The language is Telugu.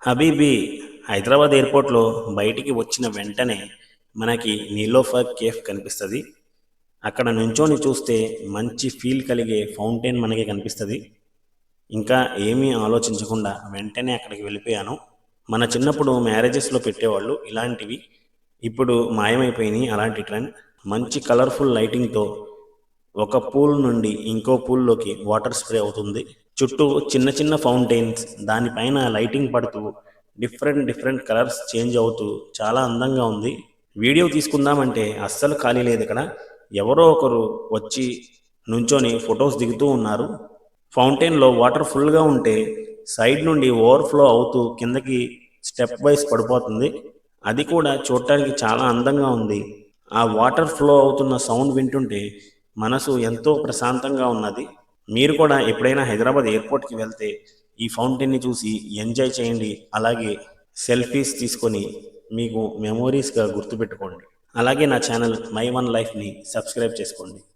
హబీబీ హైదరాబాద్ ఎయిర్పోర్ట్లో బయటికి వచ్చిన వెంటనే మనకి నీలోఫర్ కేఫ్ కనిపిస్తుంది. అక్కడ నుంచొని చూస్తే మంచి ఫీల్ కలిగే ఫౌంటైన్ మనకి కనిపిస్తుంది. ఇంకా ఏమీ ఆలోచించకుండా వెంటనే అక్కడికి వెళ్ళిపోయాను. మన చిన్నప్పుడు మ్యారేజెస్లో పెట్టేవాళ్ళు ఇలాంటివి, ఇప్పుడు మాయమైపోయినాయి అలాంటి ట్రెండ్. మంచి కలర్ఫుల్ లైటింగ్తో ఒక పూల్ నుండి ఇంకో పూల్లోకి వాటర్ స్ప్రే అవుతుంది. చుట్టూ చిన్న చిన్న ఫౌంటైన్స్, దానిపైన లైటింగ్ పడుతూ డిఫరెంట్ డిఫరెంట్ కలర్స్ చేంజ్ అవుతూ చాలా అందంగా ఉంది. వీడియో తీసుకుందామంటే అస్సలు ఖాళీ లేదు ఇక్కడ. ఎవరో ఒకరు వచ్చి నుంచొని ఫొటోస్ దిగుతూ ఉన్నారు. ఫౌంటైన్లో వాటర్ ఫుల్గా ఉంటే సైడ్ నుండి ఓవర్ఫ్లో అవుతూ కిందకి స్టెప్ వైస్ పడిపోతుంది. అది కూడా చూడటానికి చాలా అందంగా ఉంది. ఆ వాటర్ ఫ్లో అవుతున్న సౌండ్ వింటుంటే మనసు ఎంతో ప్రశాంతంగా ఉన్నది. మీరు కూడా ఎప్పుడైనా హైదరాబాద్ ఎయిర్పోర్ట్కి వెళ్తే ఈ ఫౌంటైన్ని చూసి ఎంజాయ్ చేయండి. అలాగే సెల్ఫీస్ తీసుకొని మీకు మెమోరీస్గా గుర్తుపెట్టుకోండి. అలాగే నా ఛానల్ మై వన్ లైఫ్ని సబ్స్క్రైబ్ చేసుకోండి.